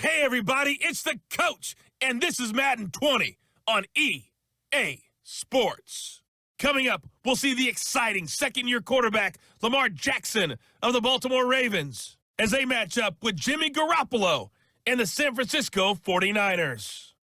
Hey everybody, it's the coach, and this is Madden 20 on EA Sports. Coming up, we'll see the exciting second-year quarterback Lamar Jackson of the Baltimore Ravens as they match up with Jimmy Garoppolo and the San Francisco 49ers.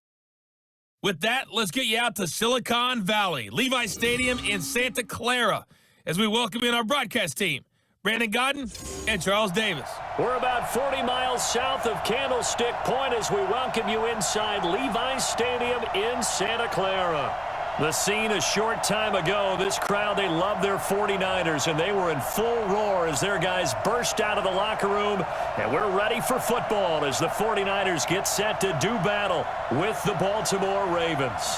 With that, let's get you out to Silicon Valley, Levi Stadium in Santa Clara, as we welcome in our broadcast team, Brandon Godden and Charles Davis. We're about 40 miles south of Candlestick Point as we welcome you inside Levi Stadium in Santa Clara. The scene a short time ago, this crowd, they love their 49ers, and they were in full roar as their guys burst out of the locker room, and we're ready for football as the 49ers get set to do battle with the Baltimore Ravens.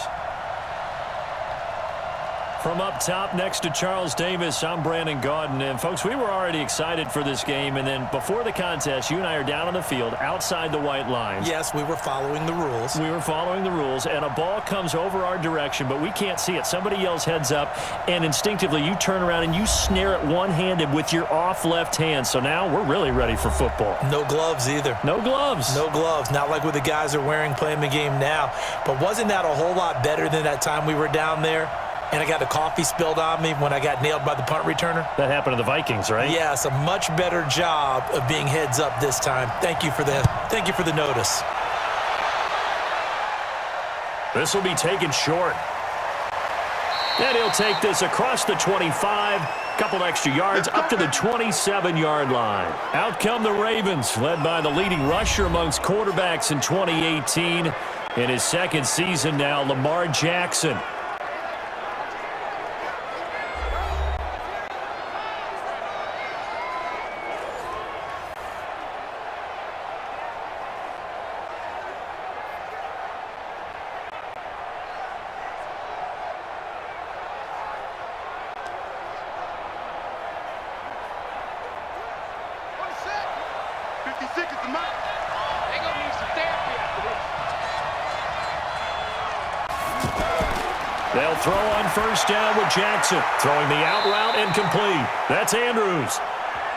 From up top next to Charles Davis, I'm Brandon Gaudin. And, folks, we were already excited for this game. And then before the contest, you and I are down on the field outside the white lines. Yes, we were following the rules. We were following the rules, and a ball comes over our direction, but we can't see it. Somebody yells heads up, and instinctively you turn around and you snare it one-handed with your off left hand. So now we're really ready for football. No gloves either. No gloves. No gloves. Not like what the guys are wearing playing the game now. But wasn't that a whole lot better than that time we were down there? And I got the coffee spilled on me when I got nailed by the punt returner. That happened to the Vikings, right? Yes, a much better job of being heads up this time. Thank you for the notice. This will be taken short. And he'll take this across the 25, couple extra yards up to the 27-yard line. Out come the Ravens, led by the leading rusher amongst quarterbacks in 2018. In his second season now, Lamar Jackson. They'll throw on first down with Jackson. Throwing the out route and complete. That's Andrews.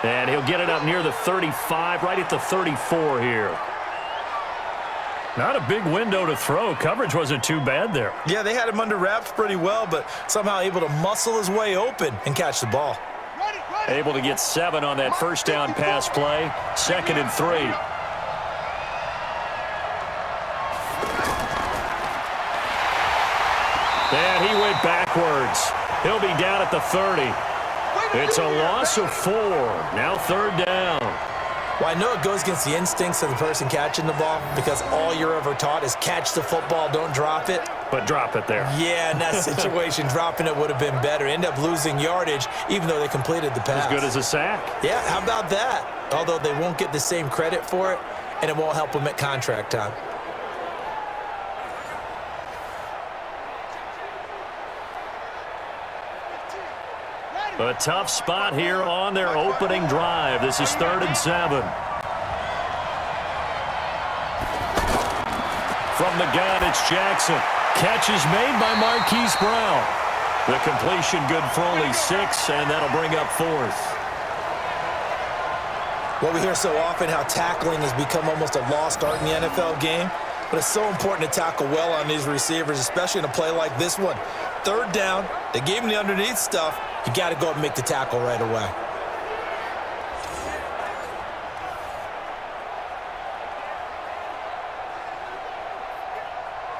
And he'll get it up near the 35, right at the 34 here. Not a big window to throw. Coverage wasn't too bad there. Yeah, they had him under wraps pretty well, but somehow able to muscle his way open and catch the ball. Able to get 7 on that first down pass play. 2nd and 3. And he went backwards. He'll be down at the 30. It's a loss of 4. Now 3rd down. Well, I know it goes against the instincts of the person catching the ball because all you're ever taught is catch the football, don't drop it. But drop it there. Yeah, in that situation, dropping it would have been better. End up losing yardage, even though they completed the pass. As good as a sack. Yeah, how about that? Although they won't get the same credit for it, and it won't help them at contract time. A tough spot here on their opening drive. This is 3rd and 7. From the gun, it's Jackson. Catch is made by Marquise Brown. The completion good for only 6, and that'll bring up 4th. Well, we hear so often how tackling has become almost a lost art in the NFL game, but it's so important to tackle well on these receivers, especially in a play like this one. 3rd down, they gave him the underneath stuff. You got to go up and make the tackle right away.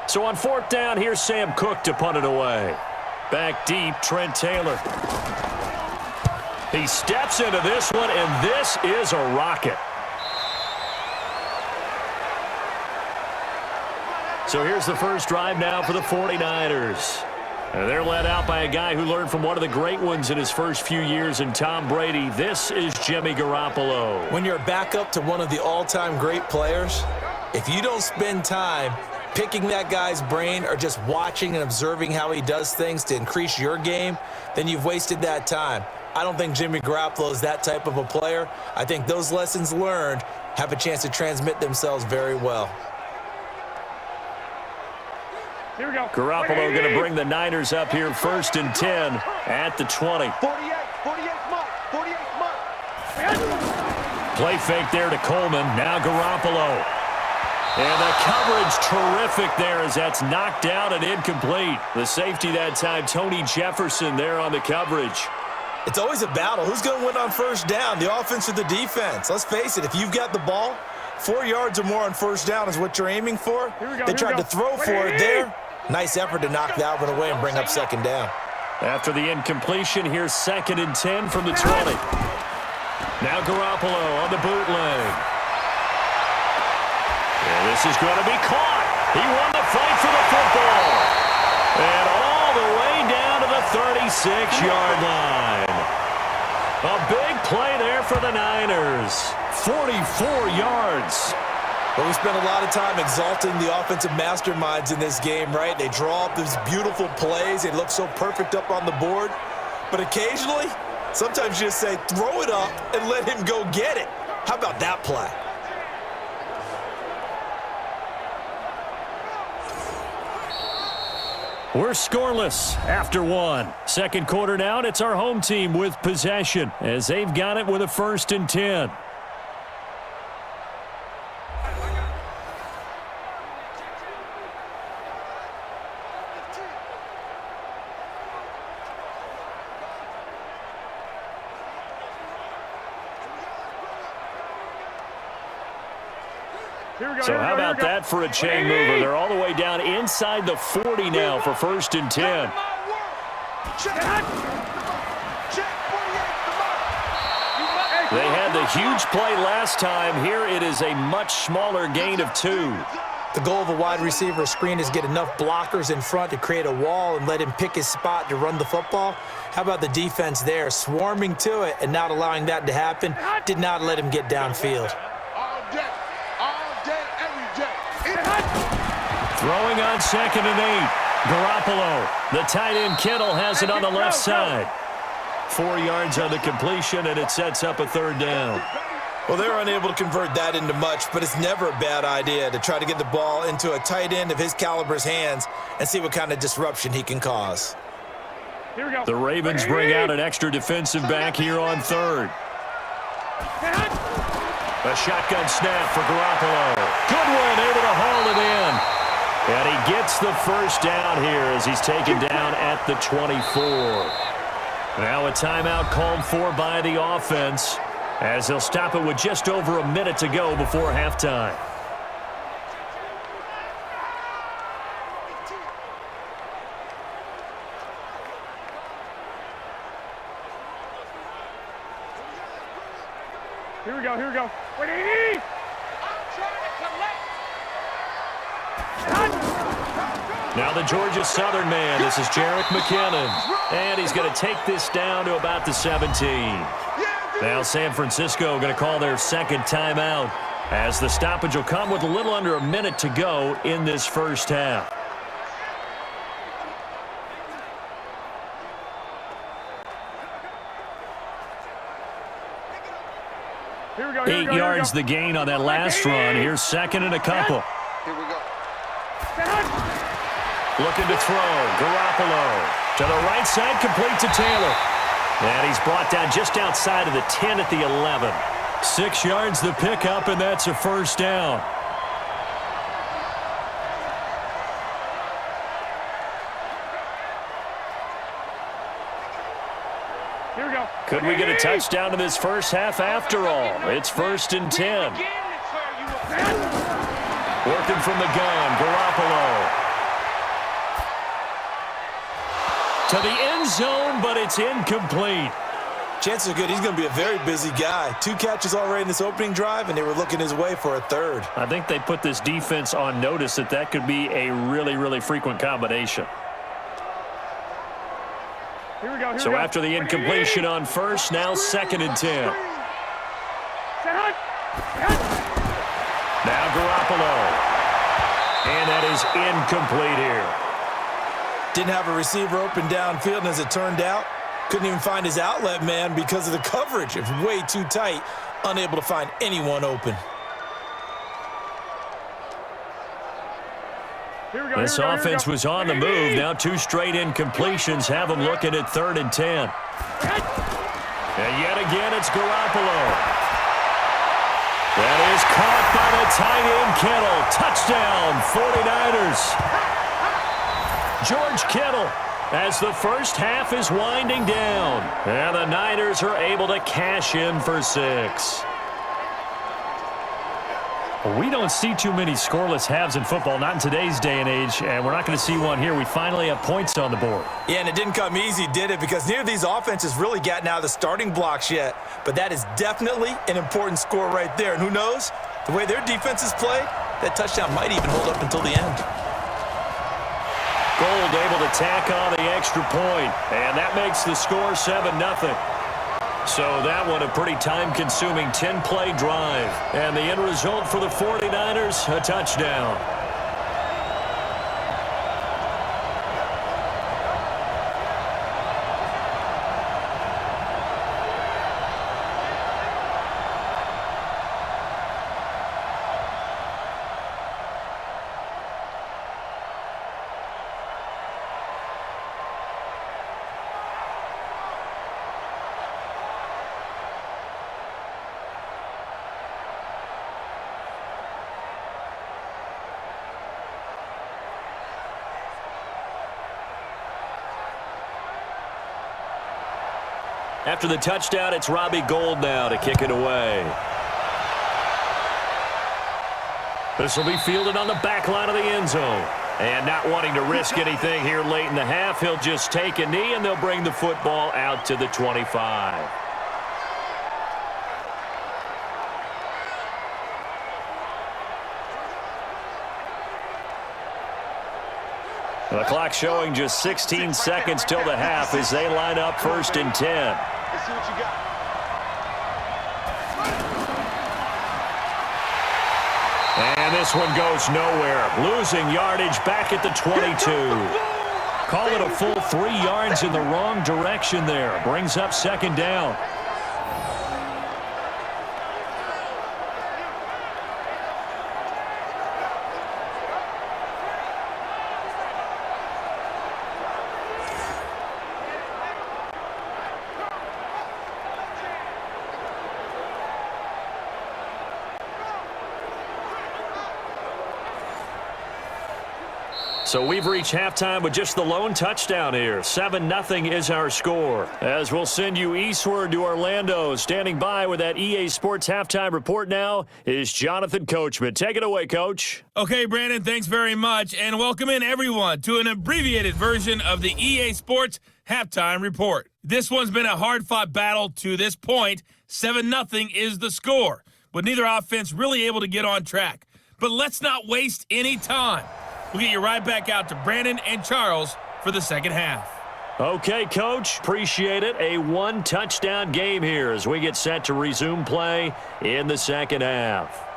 So on 4th down, here's Sam Cook to punt it away. Back deep, Trent Taylor. He steps into this one, and this is a rocket. So here's the first drive now for the 49ers. And they're led out by a guy who learned from one of the great ones in his first few years in Tom Brady. This is Jimmy Garoppolo. When you're a backup to one of the all-time great players, if you don't spend time picking that guy's brain or just watching and observing how he does things to increase your game, then you've wasted that time. I don't think Jimmy Garoppolo is that type of a player. I think those lessons learned have a chance to transmit themselves very well. Here we go. Garoppolo going to bring the Niners up here 1st and 10 at the 20. 48 month. Play fake there to Coleman. Now Garoppolo. And the coverage terrific there as that's knocked out and incomplete. The safety that time, Tony Jefferson, there on the coverage. It's always a battle. Who's going to win on first down, the offense or the defense? Let's face it, if you've got the ball, 4 yards or more on first down is what you're aiming for. They tried to throw for it there. Nice effort to knock that one away and bring up second down. After the incompletion, here's 2nd and 10 from the 20. Now Garoppolo on the bootleg. And this is going to be caught. He won the fight for the football. And all the way down to the 36-yard line. A big play there for the Niners. 44 yards. But we spent a lot of time exalting the offensive masterminds in this game, right? They draw up these beautiful plays. They look so perfect up on the board. But occasionally, sometimes you just say, throw it up and let him go get it. How about that play? We're scoreless after one. Second quarter now, and it's our home team with possession as they've got it with a 1st and 10. So how about that for a chain mover? They're all the way down inside the 40 now for 1st and 10. They had the huge play last time. Here it is a much smaller gain of 2. The goal of a wide receiver screen is get enough blockers in front to create a wall and let him pick his spot to run the football. How about the defense there, swarming to it and not allowing that to happen? Did not let him get downfield. Throwing on 2nd and 8. Garoppolo. The tight end Kittle has it on the left side. 4 yards on the completion, and it sets up a 3rd down. Well, they're unable to convert that into much, but it's never a bad idea to try to get the ball into a tight end of his caliber's hands and see what kind of disruption he can cause. Here we go. The Ravens bring out an extra defensive back here on 3rd. A shotgun snap for Garoppolo. Goodwin able to haul it in. And he gets the 1st down here as he's taken down at the 24. Now a timeout called for by the offense as they'll stop it with just over a minute to go before halftime. Here we go, here we go. Wait, now the Georgia Southern man, this is Jerick McKinnon. And he's going to take this down to about the 17. Now San Francisco going to call their 2nd timeout as the stoppage will come with a little under a minute to go in this 1st half. Here we go, 8 yards the gain on that last run. Here's 2nd and a couple. Here we go. Looking to throw. Garoppolo to the right side, complete to Taylor. And he's brought down just outside of the 10 at the 11. 6 yards the pickup, and that's a 1st down. Here we go. Could we get a touchdown in this 1st half after all? It's 1st and 10. Working from the gun, Garoppolo. To the end zone, but it's incomplete. Chances are good he's going to be a very busy guy. 2 catches already in this opening drive, and they were looking his way for a 3rd. I think they put this defense on notice that that could be a really, really frequent combination. Here we go, So after the incompletion on 1st, now 2nd and 10. Now Garoppolo. And that is incomplete here. Didn't have a receiver open downfield, and as it turned out, couldn't even find his outlet man because of the coverage. It was way too tight, unable to find anyone open. This offense was on the move. Now 2 straight incompletions have them looking at 3rd and 10. And yet again, it's Garoppolo. That is caught by the tight end Kittle. Touchdown, 49ers. George Kittle as the first half is winding down. And the Niners are able to cash in for 6. We don't see too many scoreless halves in football, not in today's day and age, and we're not going to see one here. We finally have points on the board. Yeah, and it didn't come easy, did it? Because neither of these offenses really gotten out of the starting blocks yet. But that is definitely an important score right there. And who knows? The way their defenses play, that touchdown might even hold up until the end. Gold able to tack on the extra point, and that makes the score 7-0. So that one a pretty time-consuming 10-play drive. And the end result for the 49ers, a touchdown. After the touchdown, it's Robbie Gould now to kick it away. This will be fielded on the back line of the end zone. And not wanting to risk anything here late in the half, he'll just take a knee, and they'll bring the football out to the 25. The clock showing just 16 seconds till the half as they line up 1st and 10. Let's see what you got. And this one goes nowhere. Losing yardage back at the 22. Call it a full 3 yards in the wrong direction there. Brings up 2nd down. So we've reached halftime with just the lone touchdown here. 7-0 is our score. As we'll send you eastward to Orlando. Standing by with that EA Sports halftime report now is Jonathan Coachman. Take it away, Coach. Okay, Brandon, thanks very much. And welcome in, everyone, to an abbreviated version of the EA Sports halftime report. This one's been a hard-fought battle to this point. 7-0 is the score, with neither offense really able to get on track. But let's not waste any time. We'll get you right back out to Brandon and Charles for the second half. Okay, Coach. Appreciate it. A 1-touchdown game here as we get set to resume play in the second half.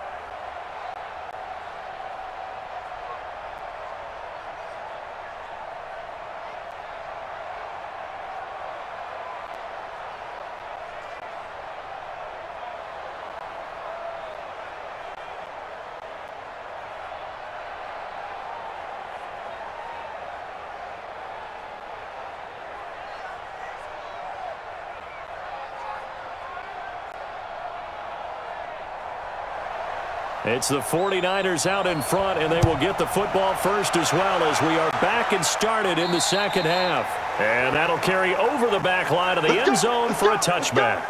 It's the 49ers out in front, and they will get the football first as well as we are back and started in the second half. And that'll carry over the back line of the end zone for a touchback.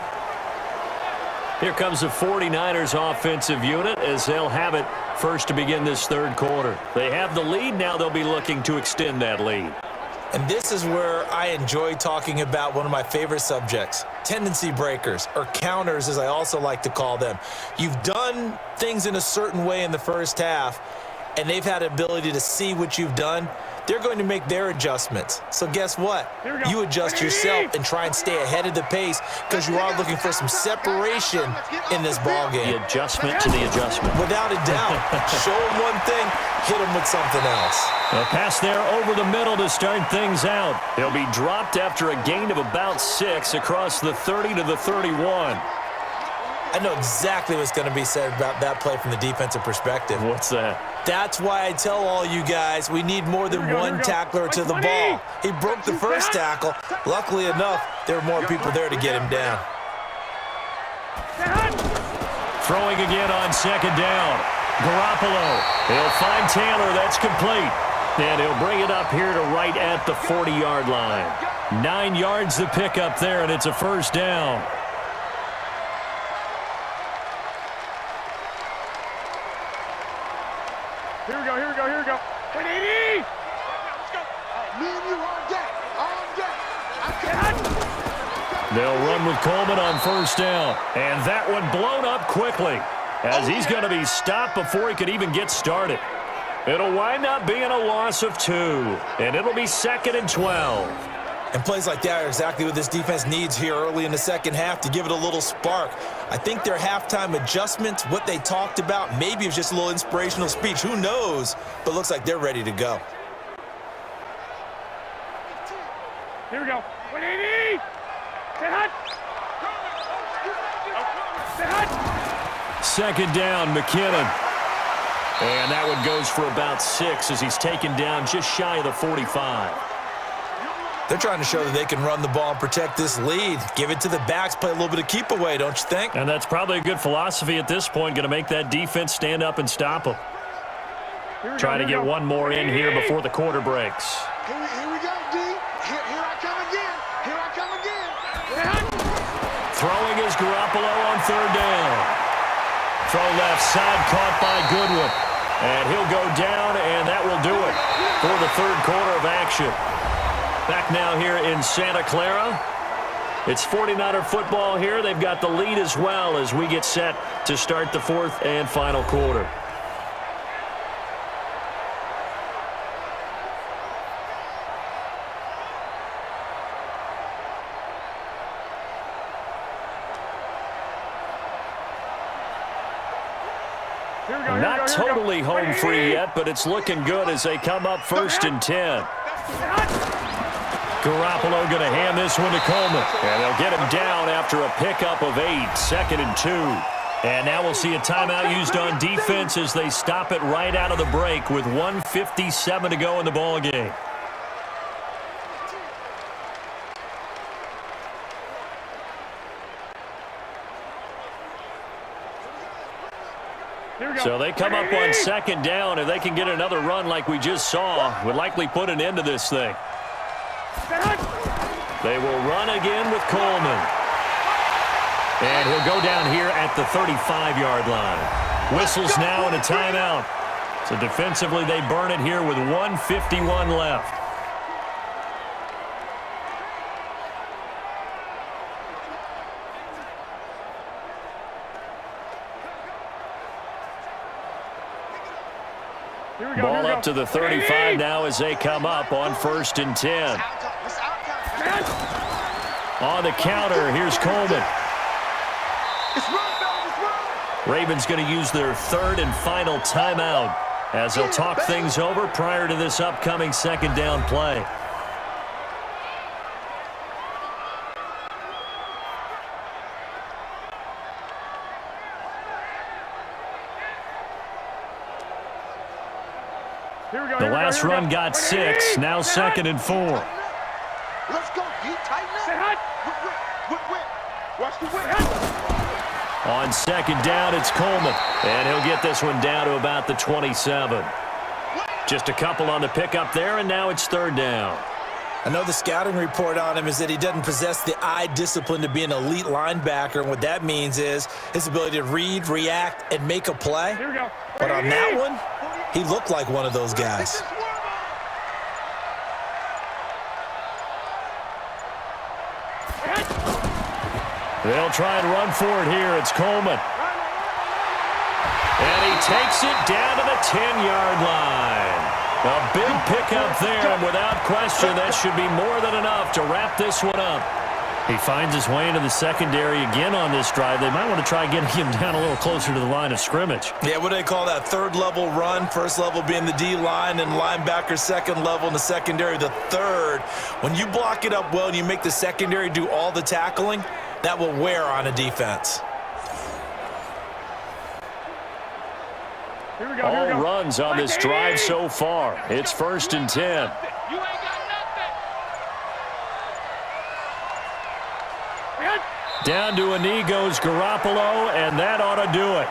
Here comes the 49ers offensive unit as they'll have it first to begin this third quarter. They have the lead. Now they'll be looking to extend that lead. And this is where I enjoy talking about one of my favorite subjects, tendency breakers, or counters as I also like to call them. You've done things in a certain way in the first half, and they've had the ability to see what you've done. They're going to make their adjustments. So guess what? You adjust yourself and try and stay ahead of the pace because you are looking for some separation in this ballgame. The adjustment to the adjustment. Without a doubt. Show them one thing, hit them with something else. A pass there over the middle to start things out. He'll be dropped after a gain of about 6 across the 30 to the 31. I know exactly what's going to be said about that play from the defensive perspective. What's that? That's why I tell all you guys we need more than one tackler to the ball. He broke the first tackle. Luckily enough, there were more people there to get him down. Throwing again on second down. Garoppolo. He'll find Taylor. That's complete. And he'll bring it up here to right at the 40-yard line. 9 yards to pick up there, and it's a first down. Here we go, here we go, here we go. 180! Let's go. Me and you on deck. On deck. They'll run with Coleman on first down. And that one blown up quickly as he's going to be stopped before he could even get started. It'll wind up being a loss of 2, and it'll be 2nd and 12. And plays like that are exactly what this defense needs here early in the second half to give it a little spark. I think their halftime adjustments, what they talked about, maybe it was just a little inspirational speech. Who knows? But it looks like they're ready to go. Here we go. 180! Stay hot! Stay hot! 2nd down, McKinnon. And that one goes for about 6 as he's taken down just shy of the 45. They're trying to show that they can run the ball and protect this lead. Give it to the backs, play a little bit of keep away, don't you think? And that's probably a good philosophy at this point, going to make that defense stand up and stop them. Try to get one more in here before the quarter breaks. Here we go, D. Here I come again. Here I come again. Throwing is Garoppolo on 3rd down. Throw left side, caught by Goodwin. And he'll go down, and that will do it for the 3rd quarter of action. Back now here in Santa Clara. It's 49er football here. They've got the lead as well as we get set to start the 4th and final quarter. Not totally home free yet, but it's looking good as they come up 1st and 10. Garoppolo going to hand this one to Coleman. And they'll get him down after a pickup of 8, 2nd and 2. And now we'll see a timeout used on defense as they stop it right out of the break with 1:57 to go in the ballgame. So they come up on 2nd down. If they can get another run like we just saw, would likely put an end to this thing. They will run again with Coleman. And he'll go down here at the 35-yard line. Whistles now and a timeout. So defensively, they burn it here with 1:51 left. Ball up to the 35 now as they come up on 1st and 10. On the counter, here's Coleman. Ravens going to use their 3rd and final timeout as they'll talk things over prior to this upcoming 2nd down play. The last run got 6, now 2nd and 4. Let's go, D. Tighten up. Watch the whip. On 2nd down, it's Coleman. And he'll get this one down to about the 27. Just a couple on the pickup there, and now it's 3rd down. I know the scouting report on him is that he doesn't possess the eye discipline to be an elite linebacker, and what that means is his ability to read, react, and make a play. Here we go. But on that one, he looked like one of those guys. They'll try and run for it here. It's Coleman. And he takes it down to the 10-yard line. A big pickup there, and without question, that should be more than enough to wrap this one up. He finds his way into the secondary again on this drive. They might want to try getting him down a little closer to the line of scrimmage. Yeah, what do they call that? 3rd level run, 1st level being the D-line, and linebacker 2nd level in the secondary, the 3rd. When you block it up well and you make the secondary do all the tackling, that will wear on a defense. Here we go, All runs on this drive so far. It's 1st and 10. Down to a knee goes Garoppolo, and that ought to do it.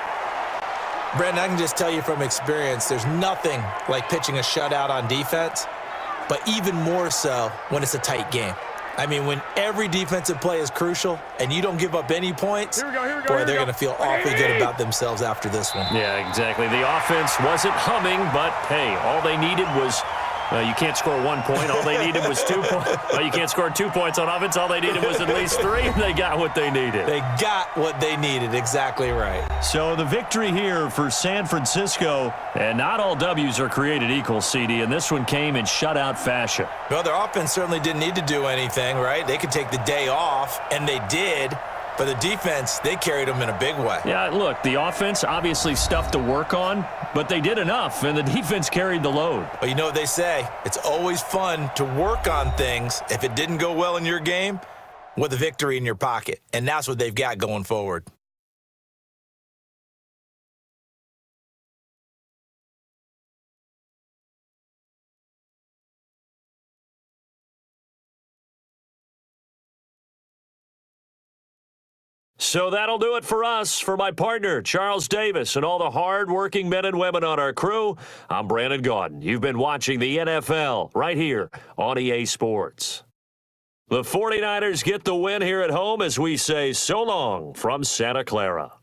Brandon, I can just tell you from experience, there's nothing like pitching a shutout on defense, but even more so when it's a tight game. I mean, when every defensive play is crucial and you don't give up any points, boy, they're going to feel awfully good about themselves after this one. Yeah, exactly. The offense wasn't humming, but, hey, all they needed was you can't score 1 point. All they needed was 2 points. You can't score 2 points on offense. All they needed was at least 3, and they got what they needed. They got what they needed. Exactly right. So the victory here for San Francisco, and not all W's are created equal, CD, and this one came in shutout fashion. Well, their offense certainly didn't need to do anything, right? They could take the day off, and they did. But the defense, they carried them in a big way. Yeah, look, the offense obviously stuff to work on, but they did enough, and the defense carried the load. Well, you know what they say. It's always fun to work on things if it didn't go well in your game with a victory in your pocket. And that's what they've got going forward. So that'll do it for us. For my partner, Charles Davis, and all the hard-working men and women on our crew, I'm Brandon Gaudin. You've been watching the NFL right here on EA Sports. The 49ers get the win here at home as we say so long from Santa Clara.